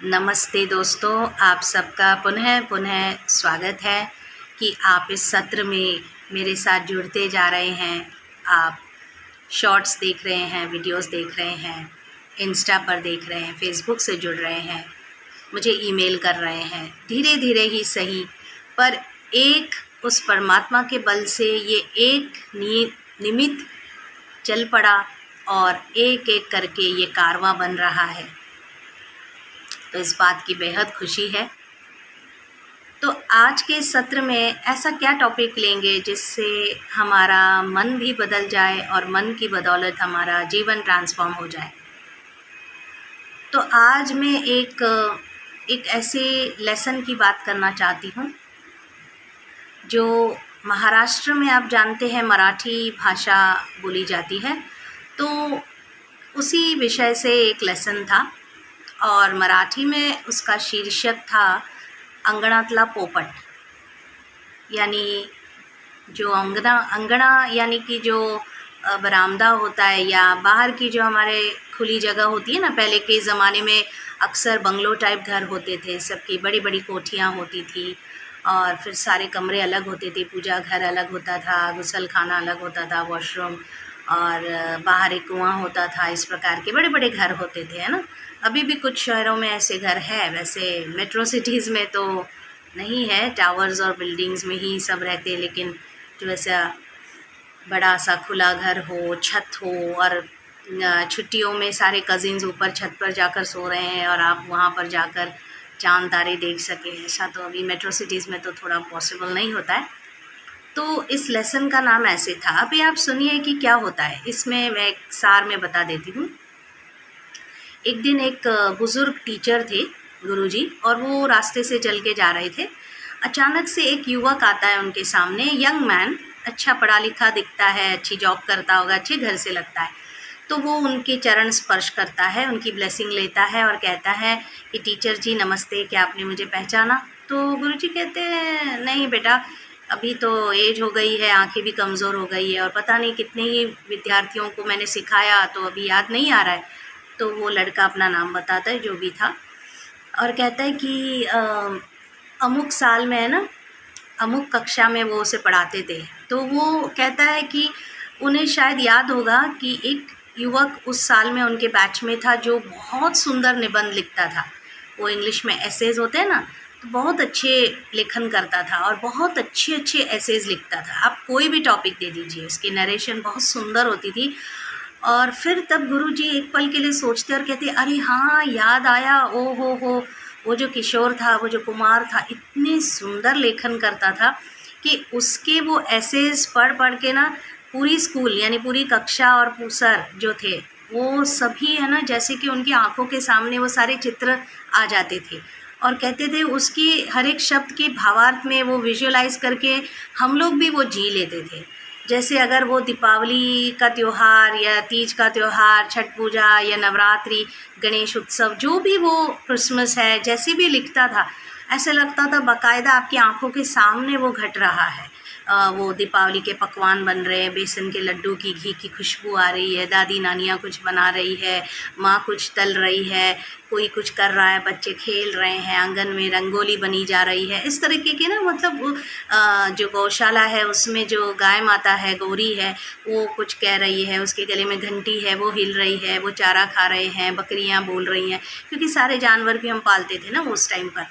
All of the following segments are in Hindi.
नमस्ते दोस्तों, आप सबका पुनः स्वागत है कि आप इस सत्र में मेरे साथ जुड़ते जा रहे हैं। आप शॉर्ट्स देख रहे हैं, वीडियोस देख रहे हैं, इंस्टा पर देख रहे हैं, फेसबुक से जुड़ रहे हैं, मुझे ईमेल कर रहे हैं। धीरे धीरे ही सही, पर एक उस परमात्मा के बल से ये एक निमित्त चल पड़ा और एक एक करके ये कारवां बन रहा है। तो इस बात की बेहद खुशी है। तो आज के सत्र में ऐसा क्या टॉपिक लेंगे जिससे हमारा मन भी बदल जाए और मन की बदौलत हमारा जीवन ट्रांसफॉर्म हो जाए। तो आज मैं एक ऐसे लेसन की बात करना चाहती हूँ जो महाराष्ट्र में, आप जानते हैं, मराठी भाषा बोली जाती है। तो उसी विषय से एक लेसन था और मराठी में उसका शीर्षक था अंगणातला पोपट। यानी जो अंगना यानी कि जो बरामदा होता है या बाहर की जो हमारे खुली जगह होती है ना। पहले के ज़माने में अक्सर बंगलो टाइप घर होते थे, सबकी बड़ी बड़ी कोठियाँ होती थी और फिर सारे कमरे अलग होते थे, पूजा घर अलग होता था, गुसल खाना अलग होता था, वॉशरूम, और बाहर एक कुआं होता था। इस प्रकार के बड़े बड़े घर होते थे, है ना। अभी भी कुछ शहरों में ऐसे घर है, वैसे मेट्रो सिटीज़ में तो नहीं है, टावर्स और बिल्डिंग्स में ही सब रहते हैं। लेकिन जो ऐसा बड़ा सा खुला घर हो, छत हो, और छुट्टियों में सारे कज़िन्स ऊपर छत पर जाकर सो रहे हैं और आप वहाँ पर जाकर चाँद तारे देख सकें, ऐसा तो अभी मेट्रो सिटीज़ में तो थोड़ा पॉसिबल नहीं होता है। तो इस लेसन का नाम ऐसे था। अभी आप सुनिए कि क्या होता है इसमें, मैं एक सार में बता देती हूँ। एक दिन एक बुज़ुर्ग टीचर थे, गुरुजी, और वो रास्ते से चल के जा रहे थे। अचानक से एक युवक आता है उनके सामने, यंग मैन, अच्छा पढ़ा लिखा दिखता है, अच्छी जॉब करता होगा, अच्छे घर से लगता है। तो वो उनके चरण स्पर्श करता है, उनकी ब्लेसिंग लेता है और कहता है कि टीचर जी नमस्ते, क्या आपने मुझे पहचाना? तो गुरुजी कहते हैं, नहीं बेटा, अभी तो एज हो गई है, आंखें भी कमज़ोर हो गई है और पता नहीं कितने ही विद्यार्थियों को मैंने सिखाया, तो अभी याद नहीं आ रहा है। तो वो लड़का अपना नाम बताता है, जो भी था, और कहता है कि अमुक साल में, है ना, अमुक कक्षा में वो उसे पढ़ाते थे। तो वो कहता है कि उन्हें शायद याद होगा कि एक युवक उस साल में उनके बैच में था जो बहुत सुंदर निबंध लिखता था। वो इंग्लिश में एसेज होते हैं ना, तो बहुत अच्छे लेखन करता था और बहुत अच्छे अच्छे एसेज लिखता था। आप कोई भी टॉपिक दे दीजिए, उसकी नरेशन बहुत सुंदर होती थी। और फिर तब गुरुजी एक पल के लिए सोचते और कहते, अरे हाँ, याद आया, ओ हो, वो जो किशोर था, वो जो कुमार था, इतने सुंदर लेखन करता था कि उसके वो एसेज पढ़ पढ़ के ना पूरी स्कूल, यानी पूरी कक्षा और सर जो थे वो सभी, है ना, जैसे कि उनकी आंखों के सामने वो सारे चित्र आ जाते थे और कहते थे उसकी हर एक शब्द के भावार्थ में वो विजुअलाइज करके हम लोग भी वो जी लेते थे। जैसे अगर वो दीपावली का त्यौहार या तीज का त्यौहार, छठ पूजा या नवरात्रि, गणेश उत्सव, जो भी वो क्रिसमस है, जैसे भी लिखता था, ऐसे लगता था बाकायदा आपकी आंखों के सामने वो घट रहा है। वो दीपावली के पकवान बन रहे हैं, बेसन के लड्डू की घी की खुशबू आ रही है, दादी नानियाँ कुछ बना रही है, माँ कुछ तल रही है, कोई कुछ कर रहा है, बच्चे खेल रहे हैं, आंगन में रंगोली बनी जा रही है। इस तरीके की ना, मतलब जो गौशाला है उसमें जो गाय माता है, गौरी है, वो कुछ कह रही है, उसके गले में घंटी है, वो हिल रही है, वो चारा खा रहे हैं, बकरियाँ बोल रही हैं, क्योंकि सारे जानवर भी हम पालते थे ना उस टाइम पर।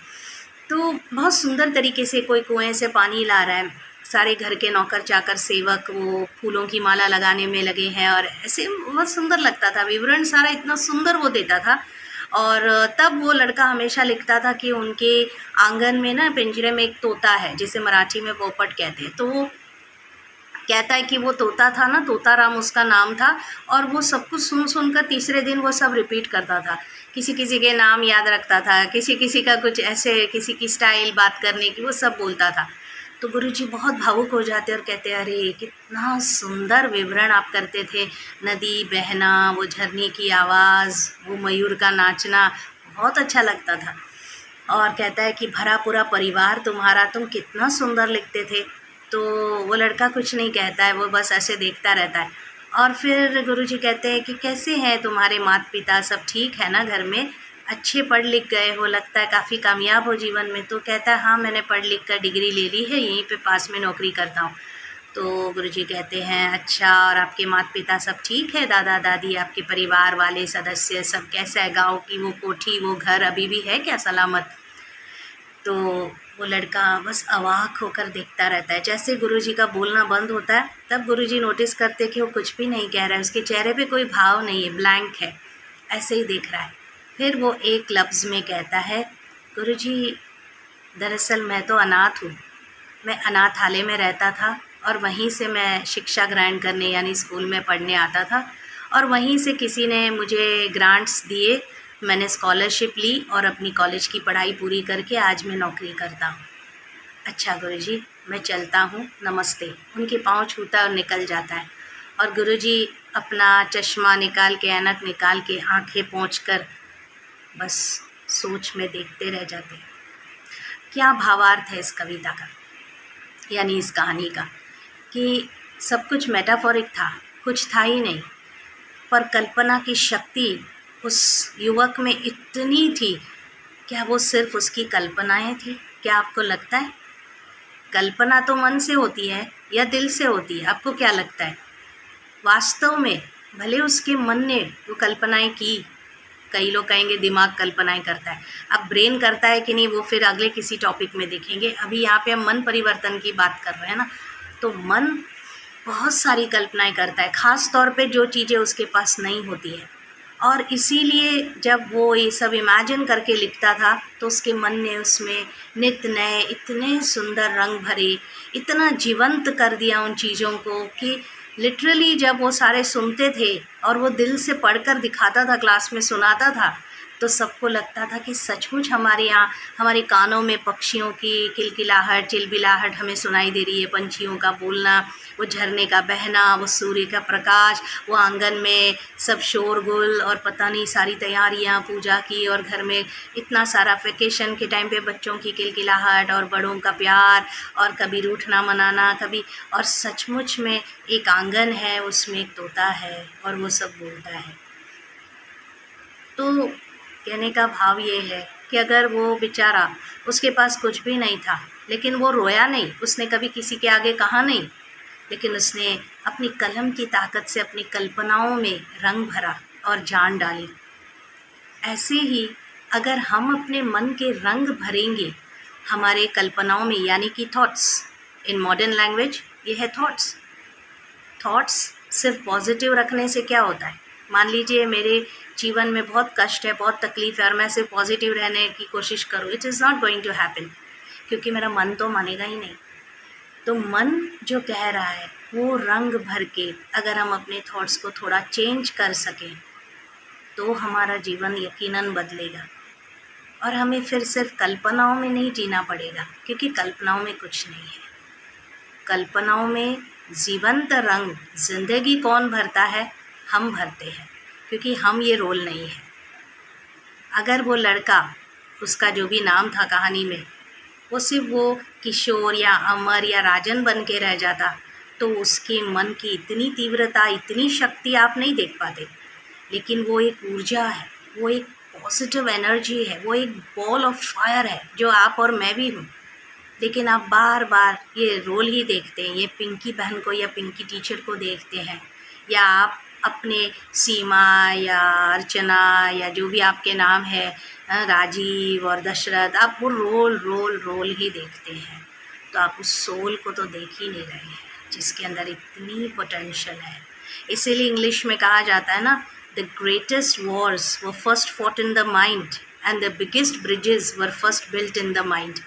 तो बहुत सुंदर तरीके से कोई कुएँ से पानी ला रहा है, सारे घर के नौकर चाकर सेवक वो फूलों की माला लगाने में लगे हैं, और ऐसे बहुत सुंदर लगता था, विवरण सारा इतना सुंदर वो देता था। और तब वो लड़का हमेशा लिखता था कि उनके आंगन में ना पिंजरे में एक तोता है, जिसे मराठी में पोपट कहते हैं। तो वो कहता है कि वो तोता था ना, तोता राम उसका नाम था, और वो सब कुछ सुन सुनकर तीसरे दिन वो सब रिपीट करता था, किसी किसी के नाम याद रखता था, किसी किसी का कुछ ऐसे, किसी की स्टाइल बात करने की, वो सब बोलता था। तो गुरुजी बहुत भावुक हो जाते और कहते, अरे कितना सुंदर विवरण आप करते थे, नदी बहना, वो झरने की आवाज़, वो मयूर का नाचना, बहुत अच्छा लगता था। और कहता है कि भरा पूरा परिवार तुम्हारा, तुम कितना सुंदर लिखते थे। तो वो लड़का कुछ नहीं कहता है, वो बस ऐसे देखता रहता है। और फिर गुरुजी कहते हैं कि कैसे हैं तुम्हारे माता पिता, सब ठीक है ना घर में? अच्छे पढ़ लिख गए हो, लगता है काफ़ी कामयाब हो जीवन में, तो कहता है हाँ मैंने पढ़ लिख कर डिग्री ले ली है, यहीं पे पास में नौकरी करता हूँ। तो गुरुजी कहते हैं अच्छा, और आपके माता पिता सब ठीक है, दादा दादी, आपके परिवार वाले सदस्य सब कैसा है, गाँव की वो कोठी वो घर अभी भी है क्या सलामत? तो वो लड़का बस अवाक होकर देखता रहता है। जैसे गुरुजी का बोलना बंद होता है तब गुरुजी नोटिस करते कि वो कुछ भी नहीं कह रहा है, उसके चेहरे पे कोई भाव नहीं है, ब्लैंक है, ऐसे ही देख रहा है। फिर वो एक लफ्ज़ में कहता है, गुरुजी दरअसल मैं तो अनाथ हूँ, मैं अनाथालय में रहता था और वहीं से मैं शिक्षा ग्रहण करने यानी स्कूल में पढ़ने आता था, और वहीं से किसी ने मुझे ग्रांट्स दिए, मैंने स्कॉलरशिप ली और अपनी कॉलेज की पढ़ाई पूरी करके आज मैं नौकरी करता हूँ। अच्छा गुरुजी मैं चलता हूँ, नमस्ते। उनके पाँव छूता है और निकल जाता है। और गुरुजी अपना चश्मा निकाल के, ऐनक निकाल के, आंखें पोंछकर बस सोच में देखते रह जाते हैं। क्या भावार्थ है इस कविता का, यानी इस कहानी का, कि सब कुछ मेटाफोरिक था, कुछ था ही नहीं, पर कल्पना की शक्ति उस युवक में इतनी थी। क्या वो सिर्फ उसकी कल्पनाएं थी? क्या आपको लगता है? कल्पना तो मन से होती है या दिल से होती है? आपको क्या लगता है? वास्तव में भले उसके मन ने वो कल्पनाएं की, कई लोग कहेंगे दिमाग कल्पनाएं करता है, अब ब्रेन करता है कि नहीं वो फिर अगले किसी टॉपिक में देखेंगे। अभी यहाँ पे हम मन परिवर्तन की बात कर रहे हैं ना, तो मन बहुत सारी कल्पनाएं करता है, ख़ास तौर पे जो चीज़ें उसके पास नहीं होती है। और इसीलिए जब वो ये सब इमेजिन करके लिखता था तो उसके मन ने उसमें नित नए इतने सुंदर रंग भरे, इतना जीवंत कर दिया उन चीज़ों को कि लिटरली जब वो सारे सुनते थे और वो दिल से पढ़कर दिखाता था, क्लास में सुनाता था, तो सबको लगता था कि सचमुच हमारे यहाँ हमारे कानों में पक्षियों की किलकिलाहट चिलबिलाहट हमें सुनाई दे रही है, पंछियों का बोलना, वो झरने का बहना, वो सूर्य का प्रकाश, वो आंगन में सब शोरगुल और पता नहीं सारी तैयारियाँ पूजा की, और घर में इतना सारा वेकेशन के टाइम पे बच्चों की किलकिलाहट और बड़ों का प्यार, और कभी रूठना मनाना कभी, और सचमुच में एक आंगन है उसमें एक तोता है और वो सब बोलता है। तो कहने का भाव ये है कि अगर वो बेचारा, उसके पास कुछ भी नहीं था, लेकिन वो रोया नहीं, उसने कभी किसी के आगे कहा नहीं, लेकिन उसने अपनी कलम की ताकत से अपनी कल्पनाओं में रंग भरा और जान डाली। ऐसे ही अगर हम अपने मन के रंग भरेंगे हमारे कल्पनाओं में, यानी कि थॉट्स, इन मॉडर्न लैंग्वेज ये है थॉट्स। थॉट्स सिर्फ पॉजिटिव रखने से क्या होता है? मान लीजिए मेरे जीवन में बहुत कष्ट है, बहुत तकलीफ़ है, और मैं सिर्फ पॉजिटिव रहने की कोशिश करूँ, it is not going to happen, क्योंकि मेरा मन तो मानेगा ही नहीं। तो मन जो कह रहा है वो रंग भर के अगर हम अपने थॉट्स को थोड़ा चेंज कर सकें तो हमारा जीवन यकीनन बदलेगा, और हमें फिर सिर्फ कल्पनाओं में नहीं जीना पड़ेगा, क्योंकि कल्पनाओं में कुछ नहीं है। कल्पनाओं में जीवंत रंग ज़िंदगी कौन भरता है? हम भरते हैं, क्योंकि हम ये रोल नहीं है। अगर वो लड़का, उसका जो भी नाम था कहानी में, वो सिर्फ वो किशोर या अमर या राजन बन के रह जाता तो उसके मन की इतनी तीव्रता, इतनी शक्ति आप नहीं देख पाते। लेकिन वो एक ऊर्जा है, वो एक पॉजिटिव एनर्जी है, वो एक बॉल ऑफ फायर है जो आप और मैं भी हूँ। लेकिन आप बार बार ये रोल ही देखते हैं, ये पिंकी बहन को या पिंकी टीचर को देखते हैं, या आप अपने सीमा या अर्चना या जो भी आपके नाम है, राजीव और दशरथ, आप वो रोल ही देखते हैं। तो आप उस सोल को तो देख ही नहीं रहे हैं जिसके अंदर इतनी पोटेंशियल है। इसीलिए इंग्लिश में कहा जाता है ना, the greatest Wars were first fought in the mind and the biggest bridges were first built in the mind.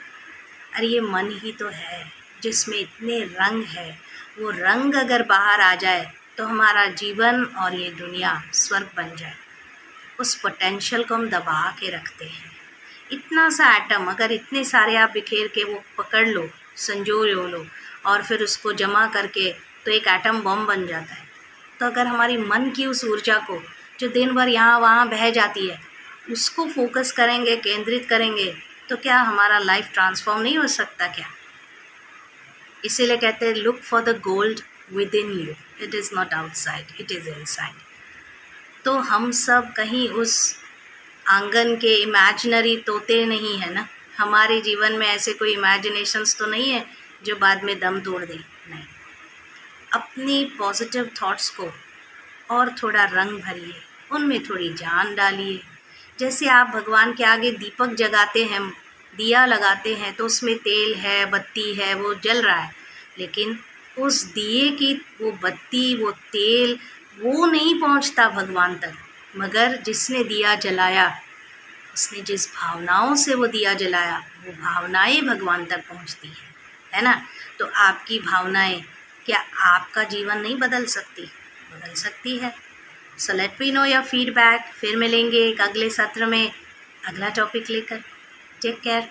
अरे ये मन ही तो है जिसमें इतने रंग है, वो रंग अगर बाहर आ जाए तो हमारा जीवन और ये दुनिया स्वर्ग बन जाए। उस पोटेंशियल को हम दबा के रखते हैं। इतना सा एटम अगर इतने सारे आप बिखेर के वो पकड़ लो, संजो लो और फिर उसको जमा करके तो एक एटम बम बन जाता है। तो अगर हमारी मन की उस ऊर्जा को जो दिन भर यहाँ वहाँ बह जाती है, उसको फोकस करेंगे, केंद्रित करेंगे, तो क्या हमारा लाइफ ट्रांसफॉर्म नहीं हो सकता क्या? इसीलिए कहते हैं look for the gold with in you, it is not outside, it is inside. तो हम सब कहीं उस आंगन के इमेजिनरी तोते नहीं है ना। हमारे जीवन में ऐसे कोई इमेजिनेशंस तो नहीं है जो बाद में दम तोड़ दे। नहीं, अपनी पॉजिटिव थॉट्स को और थोड़ा रंग भरिए, उनमें थोड़ी जान डालिए। जैसे आप भगवान के आगे दीपक जगाते हैं, दिया लगाते हैं, तो उसमें तेल है, बत्ती है, वो जल रहा है, लेकिन उस दिए की वो बत्ती, वो तेल, वो नहीं पहुंचता भगवान तक, मगर जिसने दिया जलाया, उसने जिस भावनाओं से वो दिया जलाया, वो भावनाएं भगवान तक पहुंचती है ना। तो आपकी भावनाएं क्या आपका जीवन नहीं बदल सकती? बदल सकती है। So let me know your feedback. फिर मिलेंगे एक अगले सत्र में अगला टॉपिक लेकर। Take care.